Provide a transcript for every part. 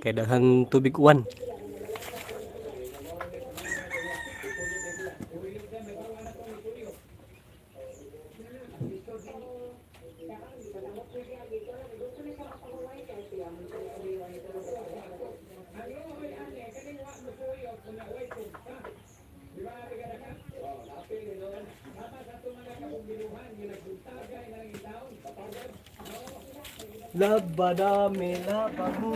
kay daghan tubig uwan. Labadami labamu.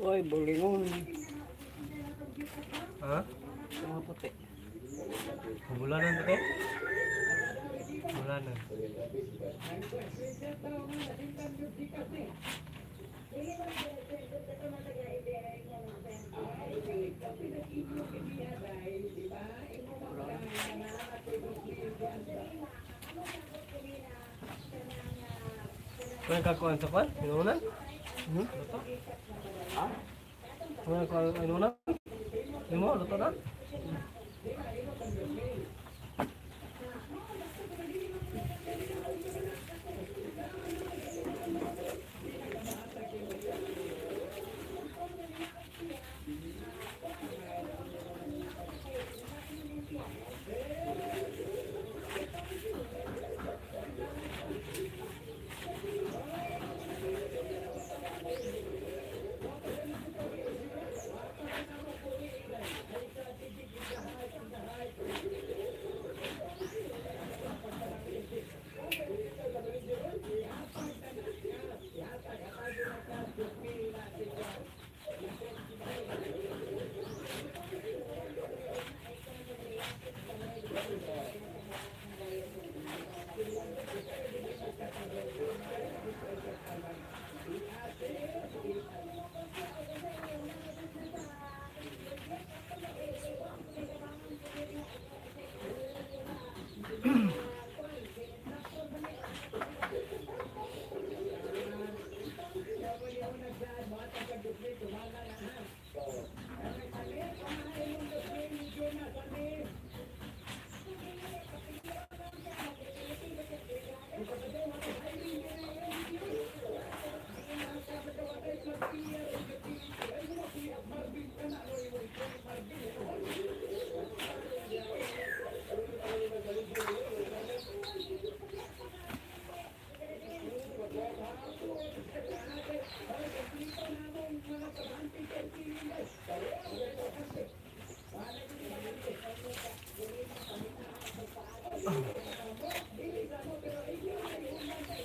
Oy, bulingon. Ha? Mga puti. Bulanan puti? Bulanan. Kaya kakuan sa kwan? Inunan? Luto? Ha? Kaya kakuan inunan? Imo, luto na?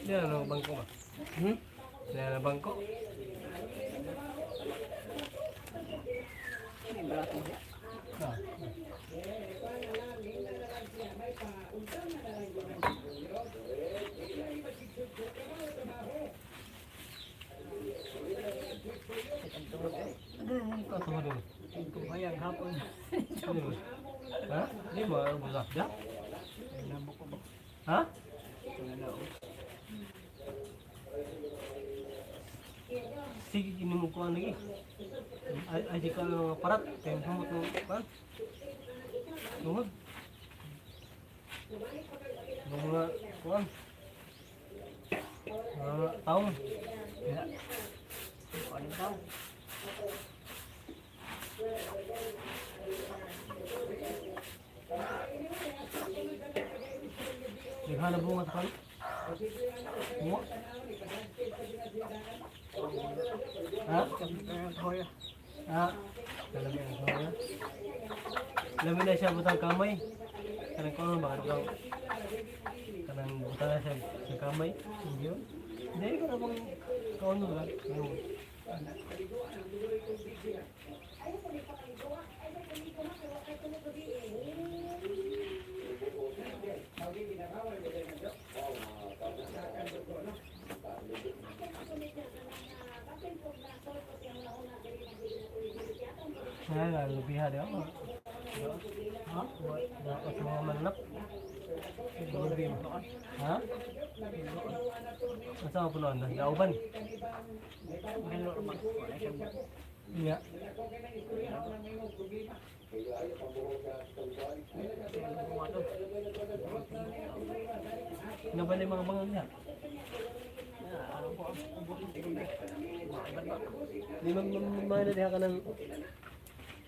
Dia ano bangko ba? Dia ano bangko? Ah. Katuwa dulu. Kumayang hapon. Dulu. Ha? Di mo busak dah? Nabok ko ba? Ha? Wala o. Sige kini mo kuan lagi. Ay di ka ng parat kay humot ng kuan. Humot. Mga kuan. Mga taong. Ya. Ano daw? Liha na bunga sa kan. Bunga. Ha? Hoya. Ha? Talaga ang kuya. Lamin na siya butang kamay. Kanang kuan ba kanang kanang butang na siya sa kamay. Hindi yun. Hindi ko na bang kaon mo lang. Nah, lebih ada apa? Ha? Dapat mga manap. Lebih. Ha? Asa ang punuan na? Dauban? Hello, Roman. Wala siya. Iya. Kenapa ni mga bangang niya? Ano po ang ubukin ko na? Di mana diha ka ng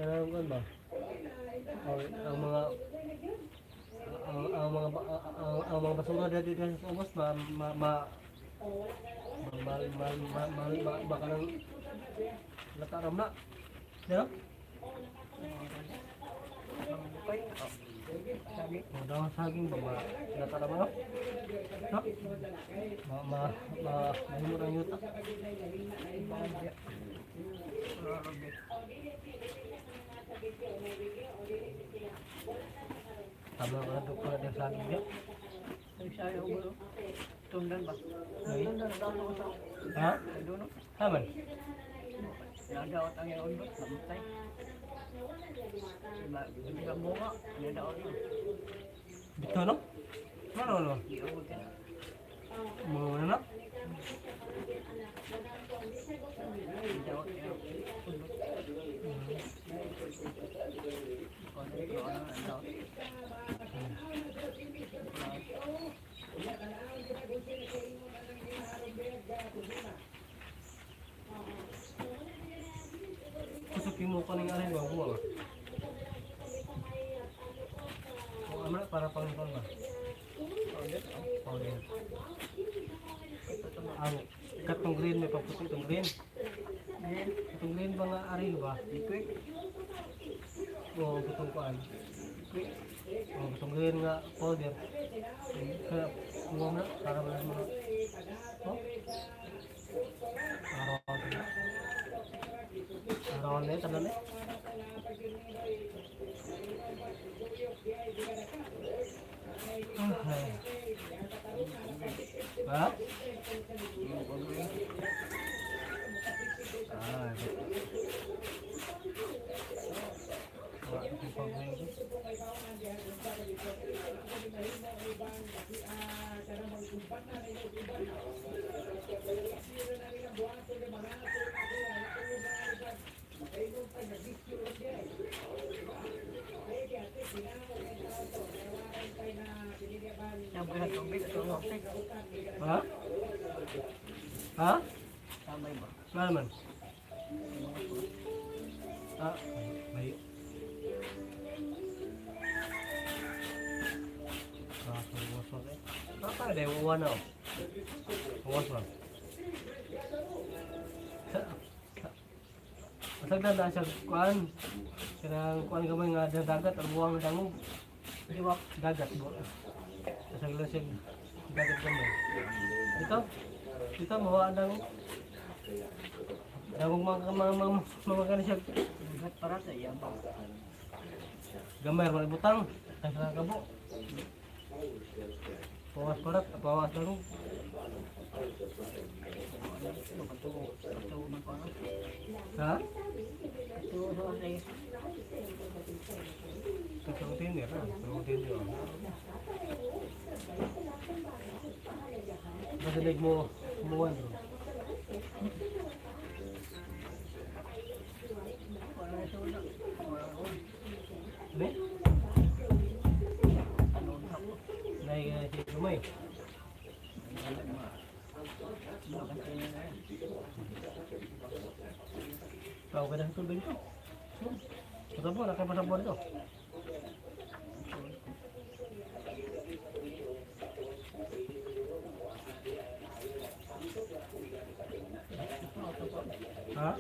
kan ba? Ang mga ang mga basura dito sa ubos baka nang lataram na. Ya? Sabi, Daw saging ba lataram na? Ha? Mahimot ang yuta. Tama ka na ko na saging dia. ay saya ulo. Tundan ba? Ay. Tundan daw ako sa. Ha? Doon. Haman. Nadawat ang iyong undot. Namatay. Hindi ka bunga. Nadawat mo. Dito no? Ano? Iuwi ka na. Mga na? Nadawat niya. Undot. Ano ang dawat? Kusukin mo ka ng arin ba? Buwa ba? O ano para pang-pang ba? Powder. Ang katong green may pagputi itong green. Itong green ba nga arin ba? Liquid. O itong kuan. O itong green nga powder. Kaya buwa na para wala mga. O? Araw na. Araw na tanan eh. Ay. Ha? Ah, wala akong pag-ring. Yang berat tubig. Tubig. Ha? Ha? Tamay ba? Mana man? Ah, baik. Ah, was eh. Apa ada yang warna? Was. Masagdan na siya kuan. Kanang kuan gamay nga dang dagat ang buwang dangog. Diwak. Dagat bo. Masagdan siya dagat gamay. Ito mawa ang dangog. Dangog mga kani siya Bugat para sa iya ba. gamay wala butang. Ay sa kabo. Pawas parat, pawas dangog. Patuo man ko na. Ha? Patuo sa ay. Tutulong tindir na. Tutulong tindir. Madalig mo kumuhan bro. Wala na sulo. Wala ko. Hindi? Ano na ko. Nahi ka na siya kumay. Tawag ka na sa tubig ito. Ito po, nakapasabon ito. Ha?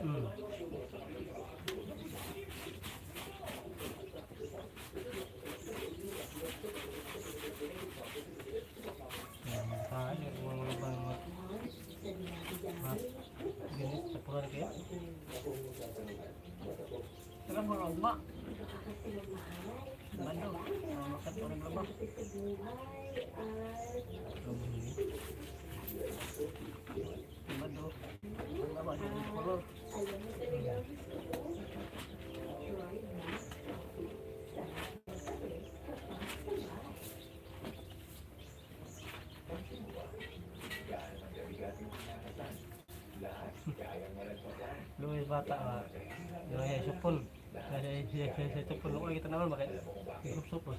Hmm. Saka mo ba? Bando. Makat orang lebah. Bando. Lebah di kolor. Luwes bata lah. Yung ay supon. Saya supon luwes kita naman makanya. Supon.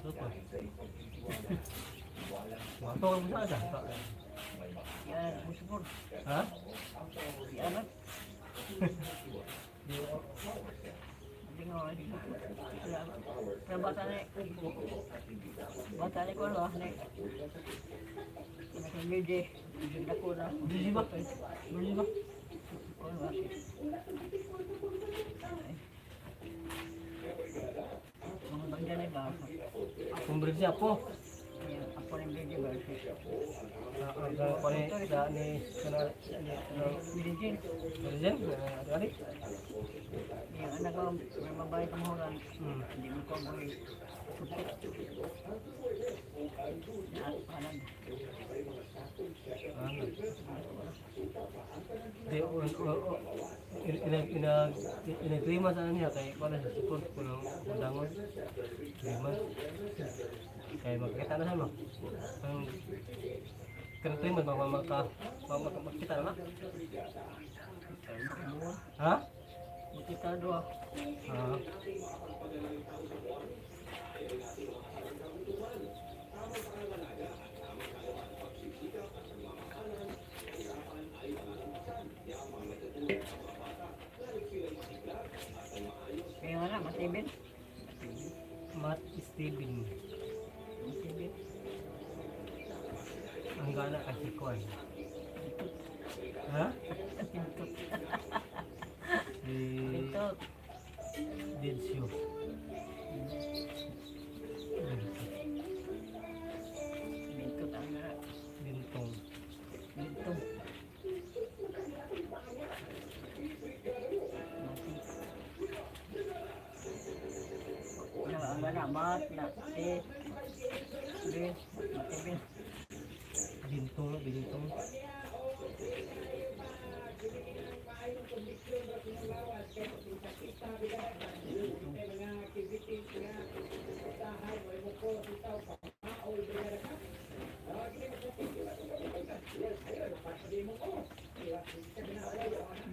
Waktu kamu saja, Pak. Ya, musuh. Hah? Ya, nak. Di Tengok lagi. Batane. Batane ko lah nek. Macam meje. Kita ko na. Beli ba? Beli ba? Ko lagi. Mga bangga na ba? Pemberi siapa? Apa yang meje ba? Kalau kone dah ni kena Meje. Berjen, ada Yang anak ko may babae kamuhuran. Hindi mo ko boy. Supit. Ya, panan. Ini terima sana niya kay kuan sa sipon kuno dangon. Terima. Kay makita na sa mo. Kan terima makita na. Ha? Kita dua. Ah. Kaya wala, matibin. Mat Steven. Matibin. Ang gana kasi kuan. Ha? Pintot. Di Pintot. Didsyo. Pintot ang Bintong. pintot. Ang gana, mat, na, matibin. Bintong.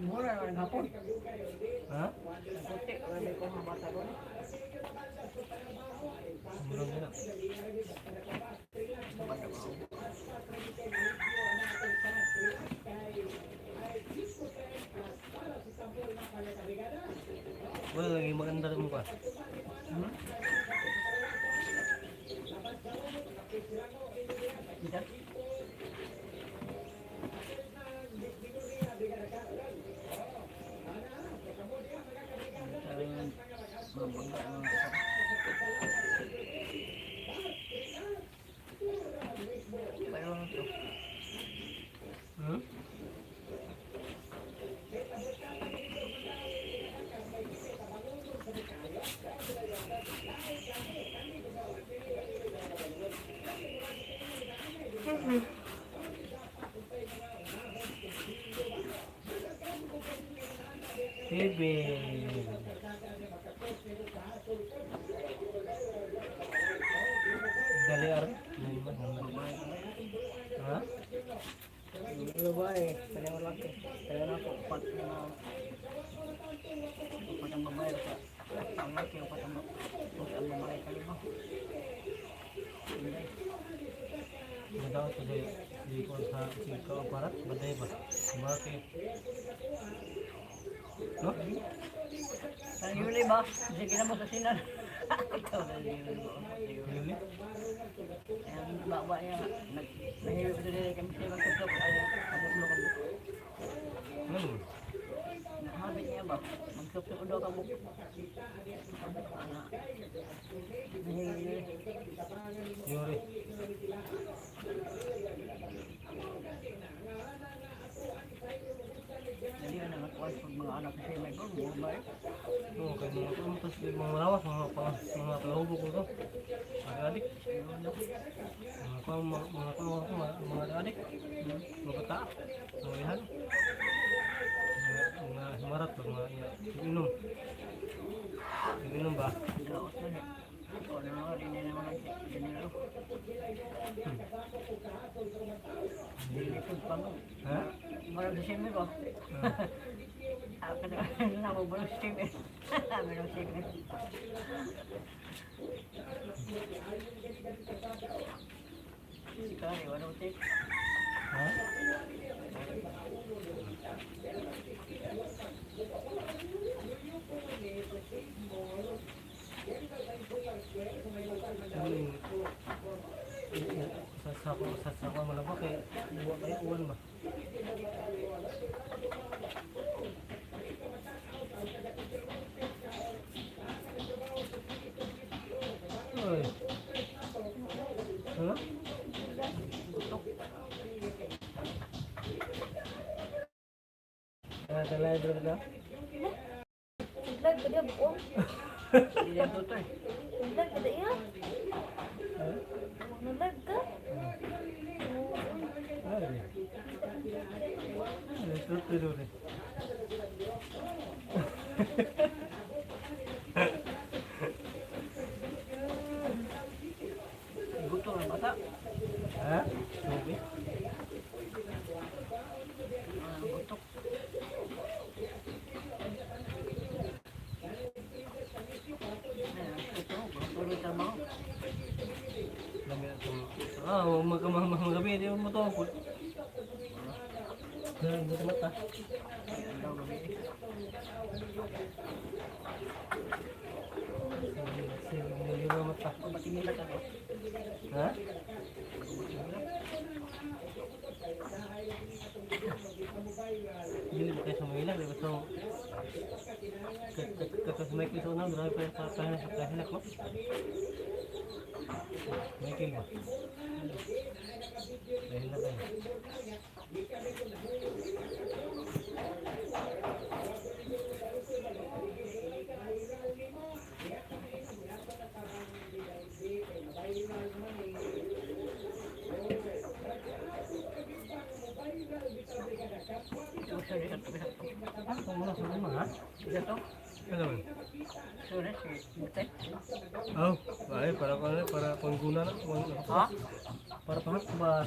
Mura naman hapon. Ha? Ang puti, wala ko mabasa ko. Murang na. Wala lagi maganda mo ka. Kita Ibig. Dali ari. Ha? Yung babae, kanyang lalaki. Kaya na po, upat na upat ang babae sa ang laki, upat ang babae kalima. Nadaw ko di ko sa siko parat baday ba. Maki. No? Sa Yuli ba? Sige na mo sa sinan. Ikaw na Yuli ba? Really? Ayan, baba niya. Nahihirap na nila kami siya magkasap. Ayan, abot mo kami. Nahabit niya ba? Magsupsup daw ka mo. Nahihirap. Yuri. Jadi yun ang nakuha sa mga anak kasi may bumabay. Oo, kaya mga kumpas, mga lawas, mga pahubo ko to. Mga adik. Mga adik. Mga kata. Mga ihan. Mga himarat ba, mga inom. Inom ba? Gaot na niya. O na mga rin na naman ang ganilo. Dilipod pa mo. Ha? Marang sa simi ba? Ako na ako ba ng simi? Meron simi. Kaya, walang tip. Ha? Sasako mo lang ba kaya buwa kayo uwan ba? Oy. Ha? Talay dito na? Lag ka dia buong. Hindi yan tutoy. Lag ka dia. Ha? Nalag ka. Ay. Ito dito rin. Gusto ng bata. Ha? Sobi? Gutok. Tuloy ka mo. Mga gabi, di mo ito ako. Dahil mo mata. Ayan daw gabi. Sige mo mata. Matingin na ka ba? Ha? Dili ba kayo sa mga ilang? Di ba so... Kakas Michael sa unang, marami pa sa kahinak, no? Michael ba? Dahil na tayo. Sorry, satu. Ito muna sa lima, ha? Satu. Ano man? Sorry, butet. Oh, ay, para pangguna na. Ha? Para pangat ba?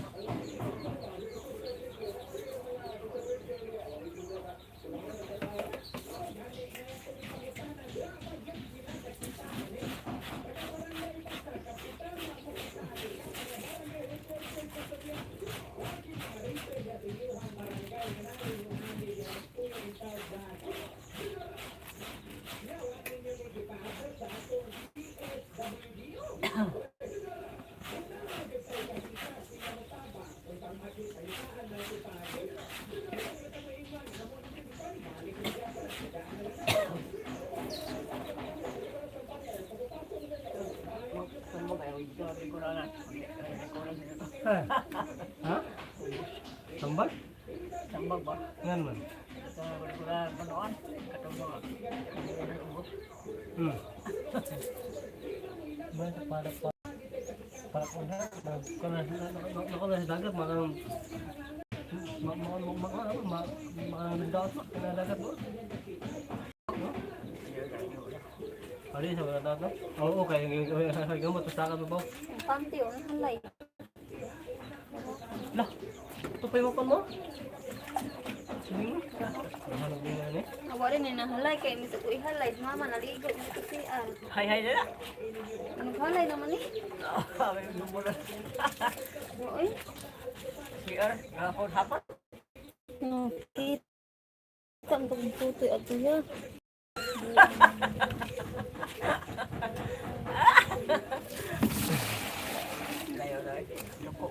Saan mo kayo? Sabi ko na. Ha? Ha? Tambal? Sambag ba? Ngan man? Sabi ko na panoan. Katong mga. Ba para ko na nakala sa dagat makang dagat mo. Ano yun sa mga tato? Oo, kaya yung gamot, tapos takot mo ba? Ang panty, o ang halay. Lah, ito pa yung mapan mo? Sige mo. Mahanap din na eh. Nawala ni na halay, kaya misa ko ihalay. Mama, naligo mo sa CR. Hay na. Anong halay naman eh? May lumulan. Uy, CR, hapon. no, kita ang pagputoy at niya. Layo na. Loko.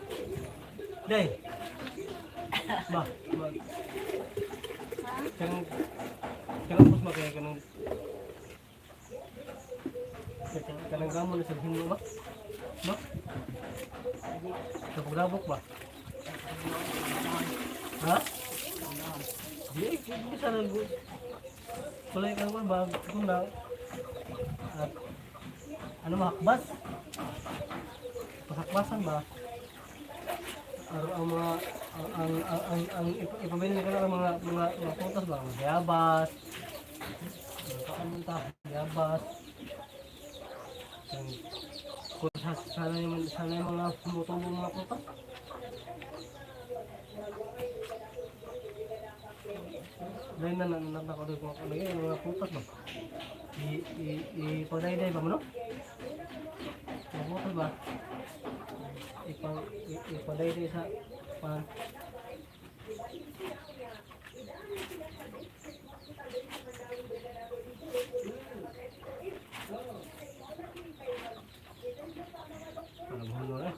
Day! Ba, ba. Kanang pus makaya kanang kanang gamon na sabihin mo ba? Ba? Sa paglabok ba? Ha? Di, bisa na good. Kulay ka naman ba? Kung na at ano mahakbas? Pasakbasan ba? Ang mga ang ipamili ka ng mga putas ba? Mga bayabas. Kamunta, bayabas. Kung sana yung mga tumutulong mga putas. Dahil na nakakuloy ko ako lagi yung mga putas ba? Ipagdayday ba mo no? Mga putas ba? Ipagdayday sa pan. Ano mo na eh?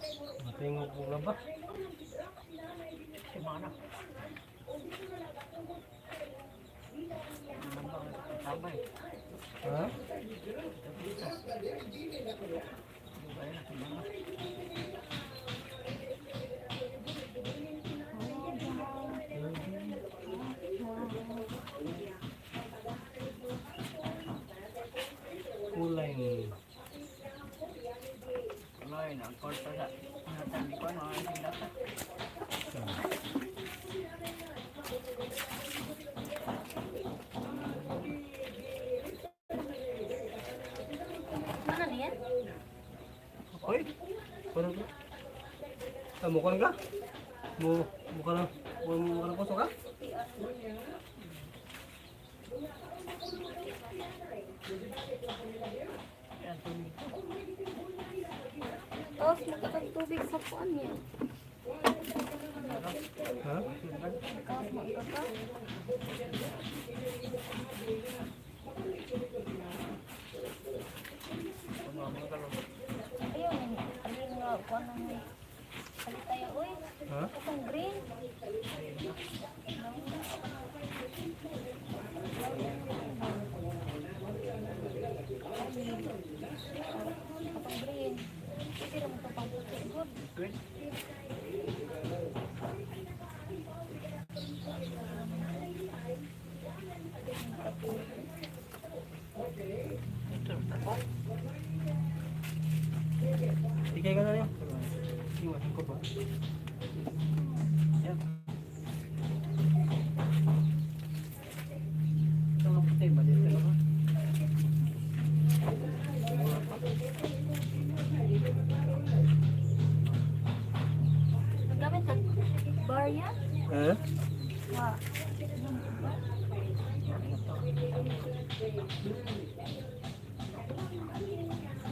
Matingog mo na ba? Semana. Sabay. Ha? Kulay ni Kulay na ang korta sa natandi ko mga sindata. Mana niya? Oy, parang mukan ka? Muka na puso ka? Yan tubig. Tapos makakatubig sa puan niya. Ha? Tapos makakatubig. Kuno mga kalong. Ayun, ayun nga, kuan na may kalitaya, uy. Ha? Itong green. Itong green. Hindi naman ito pang puti. Good. Good. Ito, tako. Ikay ka na niyo. Sige, ko ba? Yan. Ito nga puti ba dito naman? Nagamit sa bar yan? Ha? Wa.